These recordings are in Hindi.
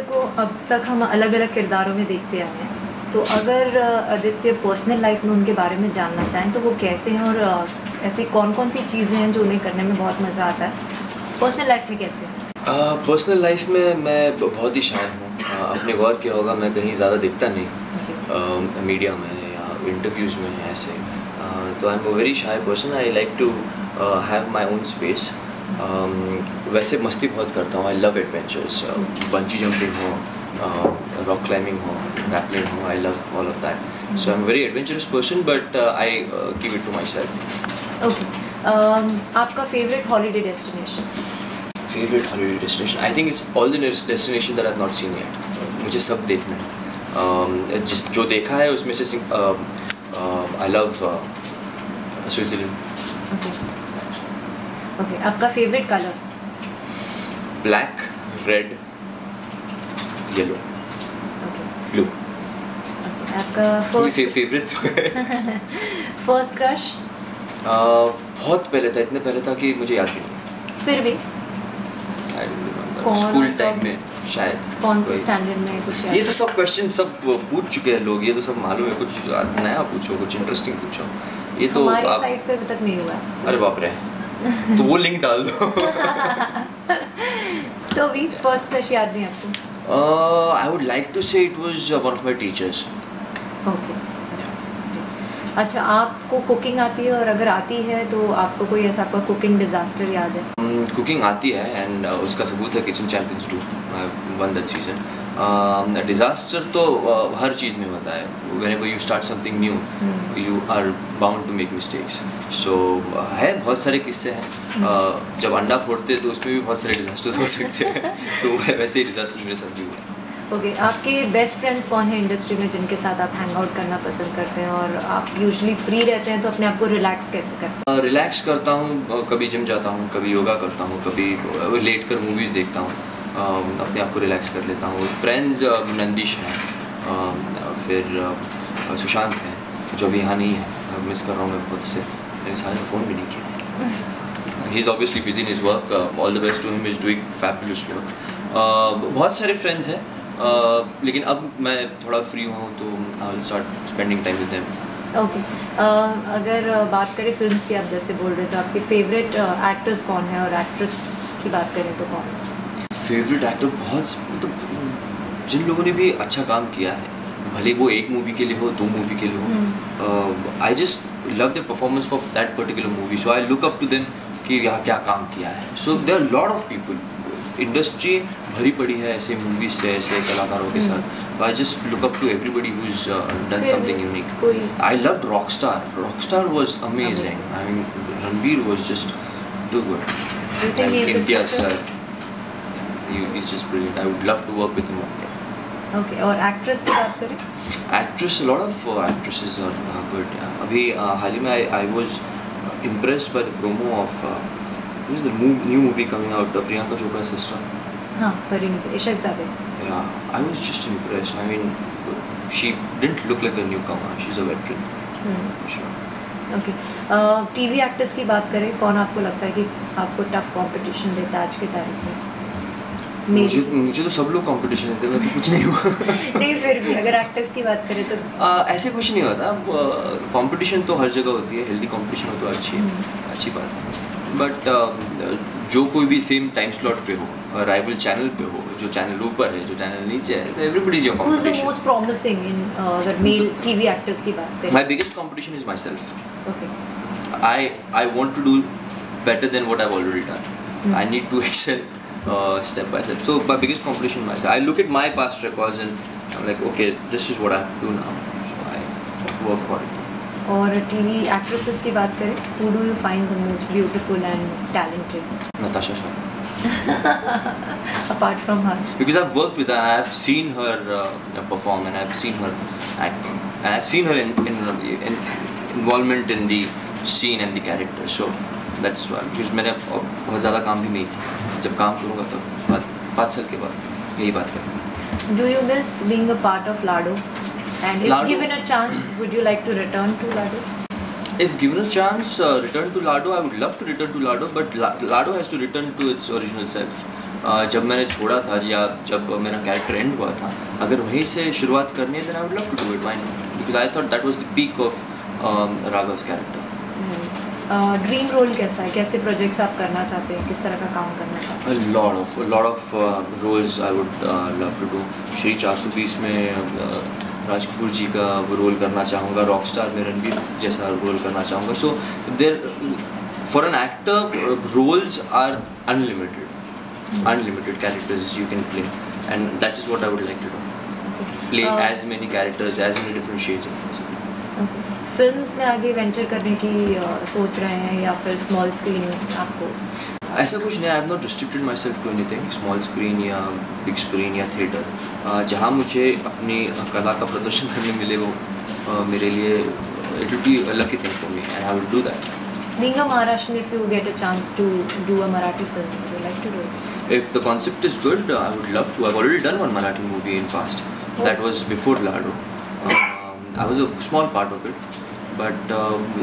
को अब तक हम अलग अलग किरदारों में देखते आए हैं, तो अगर आदित्य पर्सनल लाइफ में उनके बारे में जानना चाहें तो वो कैसे हैं और ऐसी कौन कौन सी चीज़ें हैं जो उन्हें करने में बहुत मज़ा आता है? पर्सनल लाइफ में कैसे हैं? पर्सनल लाइफ में मैं बहुत ही शाय हूँ। आपने गौर किया होगा मैं कहीं ज़्यादा दिखता नहीं मीडिया में या इंटरव्यूज़ में ऐसे। तो I am a very shy person. I like to have my own space. वैसे मस्ती बहुत करता हूँ। I love adventures, bungee jumping हो, रॉक क्लाइंबिंग हो, रैपलिंग हो, I love all of that. So I am very adventurous person but I give it to myself. Okay, आपका favourite holiday destination? Favourite holiday destination I think it's all the destination that I have not scene yet. मुझे सब देखना है। जिस जो देखा है उसमें से आई लव स्विट्ज़रलैंड। ओके, आपका favourite colour? Black, red, yellow, blue. आपका फर्स्ट फेवरेट्स फर्स्ट क्रश? बहुत पहले था, इतने पहले था कि मुझे याद भी नहीं। फिर भी स्कूल टाइम में शायद। कौन से स्टैंडर्ड में कुछ याद? ये तो सब क्वेश्चन सब पूछ चुके हैं लोग, ये तो सब मालूम है। कुछ नया पूछो, कुछ इंटरेस्टिंग पूछो। ये तो हमारी साइड पे अभी तक नहीं हुआ। अरे बाप रे, तो वो लिंक डाल दो। तो भी फर्स्ट क्रश याद नहीं आपको? आई वुड लाइक टू से it was one of my teachers. Okay, अच्छा, आपको कुकिंग आती है और अगर आती है तो आपको कोई ऐसा आपका कुकिंग डिज़ास्टर याद है? कुकिंग आती है एंड उसका सबूत है kitchen champions 2, won that season. Disaster तो हर चीज़ में होता है। Whenever you start something new you are bound to make mistakes. So है, बहुत सारे किस्से हैं। जब अंडा फोड़ते हैं तो उसमें भी बहुत सारे डिज़ास्टर्स हो सकते हैं। तो वैसे ही डिज़ास्टर मेरे साथ भी हुआ। ओके, आपके बेस्ट फ्रेंड्स कौन है इंडस्ट्री में जिनके साथ आप हैंग आउट करना पसंद करते हैं और आप यूजुअली फ्री रहते हैं तो अपने आप को रिलैक्स कैसे करते हैं? रिलैक्स करता हूँ, कभी जिम जाता हूँ, कभी योगा करता हूँ, कभी लेट कर मूवीज़ देखता हूँ, अपने आप को रिलैक्स कर लेता हूँ। फ्रेंड्स नंदिश हैं, फिर सुशांत हैं जो अभी यहाँ नहीं है, मिस कर रहा हूँ मैं बहुत से। मेरे सारे फ़ोन भी नहीं किया। He is obviously busy in his work. All the best to him, is doing fabulous work. बहुत सारे फ्रेंड्स हैं, लेकिन अब मैं थोड़ा फ्री हूँ तो I will start spending time with them. Okay, अगर बात करें फिल्म्स की, आप जैसे बोल रहे तो आपके फेवरेट एक्टर्स कौन है और एक्ट्रेस की बात करें तो कौन? फेवरेट एक्टर बहुत, मतलब जिन लोगों ने भी अच्छा काम किया है, भले वो एक मूवी के लिए हो, 2 मूवी के लिए हो, I just love the performance for that particular movie. So I look up to them कि यहाँ क्या काम किया है। So there are lot of people, industry भरी पड़ी है ऐसे मूवीज से, ऐसे कलाकारों के साथ। I just look up to everybody who is done something unique. I loved Rockstar. Rockstar was amazing. I mean Ranbir was just too good. And Imtiaz sir, he is just brilliant. I would love to work with him one day. Okay, और एक्ट्रेस की बात करें? Actress, a lot of actresses are good. Yeah. अभी हाल ही में I was impressed by the promo of this is the new movie coming out, Priyanka Chopra's sister. हाँ, परिणीति, इशक ज़ादे. Yeah, I was just impressed. I mean, she didn't look like a newcomer. She's a veteran. For sure. Okay, TV actors की बात करें, कौन आपको लगता है कि आपको टफ कंपटीशन देता है आज के तारीख में? मुझे तो सब लोग कंपटीशन देते हैं, मैं तो कुछ नहीं हुआ। नहीं, फिर भी अगर एक्टर्स की बात करें तो ऐसे कुछ नहीं होता। कंपटीशन तो हर जगह होती है, हेल्दी कंपटीशन हो तो अच्छी बात है। बट जो कोई भी सेम टाइम स्लॉट पे हो, राइवल चैनल पे हो, जो चैनल ऊपर है, जो चैनल नीचे है, तो everybody is your competition. Who's the most promising in अगर मेल टीवी एक्टर्स की बात करें? My biggest competition is myself. Okay. I want to do better than what I've already done. I need to excel step by step. So my biggest competition is myself. I look at my past records and I'm like, okay, this is what I have to do now. So I work for it. और टीवी एक्ट्रेसेस की बात करें, who do you find the most beautiful and talented? Natasha Shah. Apart from her. Because I've worked with her, I've seen her perform and I've seen her acting and I've seen her in involvement in the scene and the character. So that's why. Because मैंने बहुत ज़्यादा काम भी नहीं किया। जब काम करूँगा तो 5 साल के बाद यही बात करूँगा। Do you miss being a part of Lado? And if Lado, given a chance, would you like to return to Lado? If given a chance, return to Lado, I would love to return to Lado, but Lado has to return to its original self. जब मैंने छोड़ा था या जब मेरा कैरेक्टर एंड हुआ था, अगर वहीं से शुरुआत करनी है then I would love to do it, why not, because I thought that was the peak of Raghav's character. Dream role कैसा है, कैसे प्रोजेक्ट्स आप करना चाहते हैं, किस तरह का काम करना चाहते हैं? A lot of roles I would love to do। Shri 420 में राज कपूर जी का रोल करना चाहूँगा, रॉकस्टार में रणबीर जैसा रोल करना चाहूँगा। So there for an actor roles are unlimited characters you can play, and that is what I would like to do, play as many characters, as many different shades of possible. Films में आगे वेंचर करने की सोच रहे हैं या फिर स्मॉल स्क्रीन आपको? ऐसा कुछ नहीं, I have not restricted myself to anything, small screen या बिग स्क्रीन या थिएटर, जहाँ मुझे अपनी कला का प्रदर्शन करने मिले वो मेरे लिए it will be a lucky thing for me and I will do that. Being a Maharashtrian, if you get a chance to do a Marathi film, would you like to do it? If the concept is good, I would love to. I've already done one Marathi movie in past. That was before Lado. I was a small part of it. But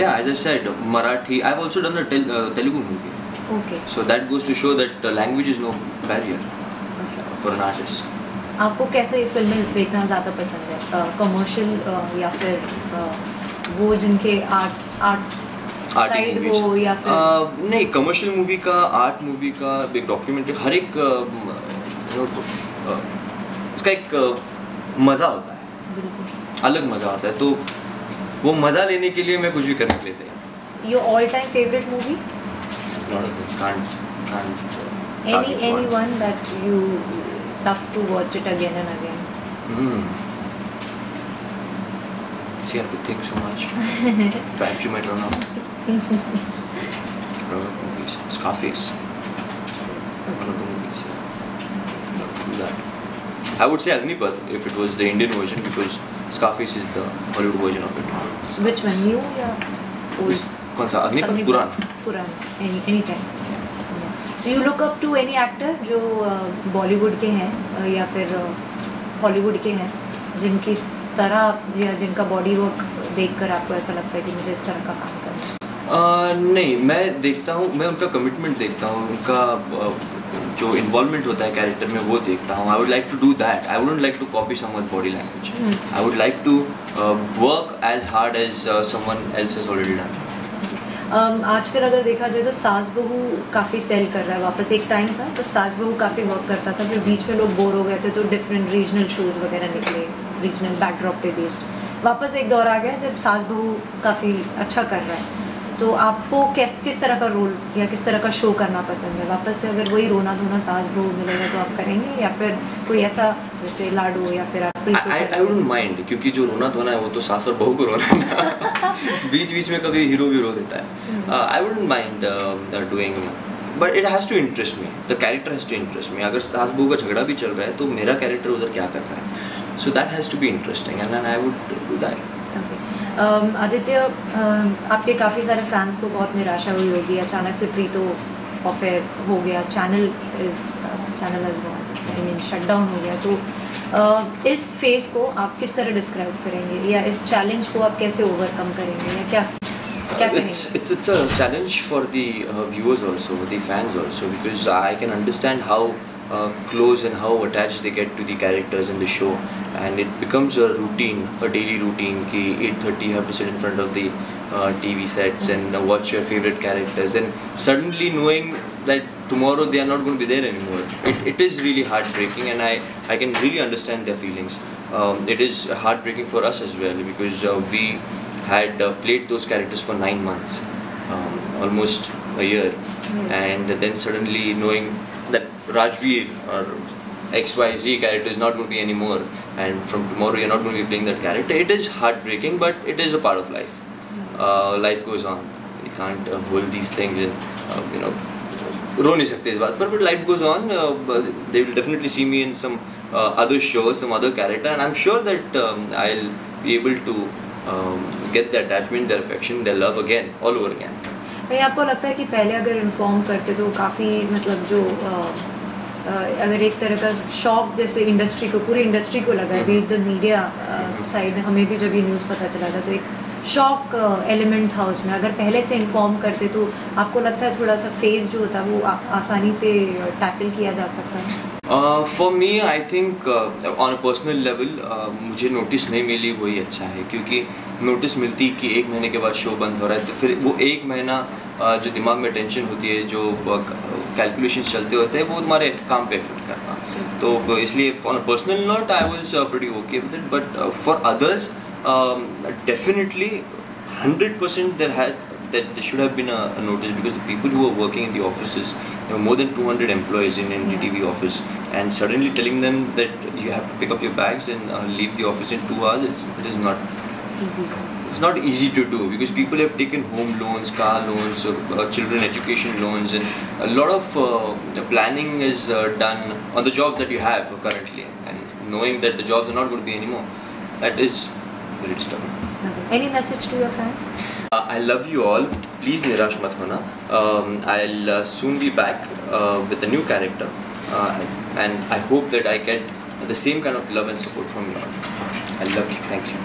yeah, as I said, Marathi. I've also done a Telugu movie. Okay. So that goes to show that language is no barrier for an artist. आपको कैसे फिल्में देखना ज़्यादा पसंद है, कमर्शियल या फिर वो जिनके आर्ट साइड हो या फिर? नहीं, कमर्शियल मूवी का, आर्ट मूवी का, एक डॉक्यूमेंट्री, हर एक इसका एक मज़ा होता है, बिल्कुल अलग मज़ा होता है, तो वो मज़ा लेने के लिए मैं कुछ भी करने लेते हैं। Your all-time favorite movie? Lot of things, can't any one that you love to watch it again and again? See, I have to think so much. Battery might run out. Movies. Scarface. One of the movies. Yeah. Love to do that. I would say Agnipath if it was the Indian version, because Scarface is the Hollywood version of it. Which one, new या old? कौन सा? अग्निपथ पुराना। पुराना, any time. So you look up to any actor जो बॉलीवुड के हैं या फिर हॉलीवुड के हैं, जिनकी तरह या जिनका बॉडी वर्क देखकर आपको ऐसा लगता है कि मुझे इस तरह का काम करना है? नहीं, मैं देखता हूँ, मैं उनका कमिटमेंट देखता हूँ, उनका जो इन्वॉल्वमेंट होता है कैरेक्टर में वो देखता हूँ। I would like to do that. I wouldn't like to copy someone's body language. I would like to work as hard as someone else has already done. आजकल अगर देखा जाए तो सास बहू काफ़ी सेल कर रहा है वापस। एक टाइम था तो सास बहू काफ़ी वर्क करता था, फिर बीच में लोग बोर हो गए थे तो डिफरेंट रीजनल शोज़ वगैरह निकले, रीजनल बैकड्रॉप पे बेस्ड। वापस एक दौर आ गया जब सास बहू काफ़ी अच्छा कर रहा है। तो आपको किस तरह का रोल या किस तरह का शो करना पसंद है? वापस से अगर वही रोना धोना सास बहू मिलेगा तो आप करेंगे, या फिर कोई ऐसा जैसे लाडो या फिर आप? आई वुडंट माइंड, क्योंकि जो रोना धोना है वो तो सास और बहू को रोना था। बीच बीच में कभी हीरो भी रो देता है। I wouldn't mind doing, but it has to interest me, the character has to interest me. अगर सास बहू का झगड़ा भी चल रहा है तो मेरा कैरेक्टर उधर क्या कर रहा है, so that has to be interesting and I would do that. Aditya, आपके काफ़ी सारे फैंस को बहुत निराशा हुई होगी, अचानक से प्रीतो अफेयर हो गया, चैनल शट डाउन हो गया, तो इस फेस को आप किस तरह डिस्क्राइब करेंगे, या इस चैलेंज को आप कैसे ओवरकम करेंगे, या क्या it's a challenge for the viewers also, the fans also, because I can understand how close and how attached they get to the characters in the show, and it becomes a routine, a daily routine ki 8:30 you have to sit in front of the TV sets and watch your favorite characters, and suddenly knowing that tomorrow they are not going to be there anymore, it is really heartbreaking, and I can really understand their feelings. It is heartbreaking for us as well, because we had played those characters for 9 months, almost a year, and then suddenly knowing that Rajveer or XYZ character is not going to be anymore, and from tomorrow you're not going to be playing that character, it is heartbreaking, but it is a part of life. Life goes on, you can't hold these things and रो नहीं सकते इस बात पर, but life goes on. They will definitely see me in some other shows, some other character, and I'm sure that I'll be able to get their attachment, their affection, their love again, all over again. नहीं, आपको लगता है कि पहले अगर इन्फॉर्म करते तो काफ़ी, मतलब जो अगर एक तरह का शॉक जैसे इंडस्ट्री को, पूरी इंडस्ट्री को लगा है, विद द मीडिया साइड, हमें भी जब ये न्यूज़ पता चला था तो एक शॉक एलिमेंट था उसमें? अगर पहले से इन्फॉर्म करते तो आपको लगता है थोड़ा सा फेज जो होता है वो आसानी से टैकल किया जा सकता है? For me I think on a personal level मुझे नोटिस नहीं मिली वही अच्छा है, क्योंकि नोटिस मिलती कि 1 महीने के बाद शो बंद हो रहा है तो फिर वो 1 महीना जो दिमाग में टेंशन होती है, जो कैलकुलेशंस चलते होते हैं, वो तुम्हारे काम पे इफेक्ट करता। तो इसलिए on a personal note I was pretty okay with it, but for others definitely 100% there should have been a notice, because the people who are working in the offices, there were more than 200 employees in NDTV office, and suddenly telling them that you have to pick up your bags and leave the office in 2 hours, it is not easy. It's not easy to do, because people have taken home loans, car loans, children education loans, and a lot of the planning is done on the jobs that you have currently, and knowing that the jobs are not going to be anymore, that is very disturbing. Okay. Any message to your fans? I love you all. Please nirash mat hona. I'll soon be back with a new character, and I hope that I get the same kind of love and support from you all. I love you. Thank you.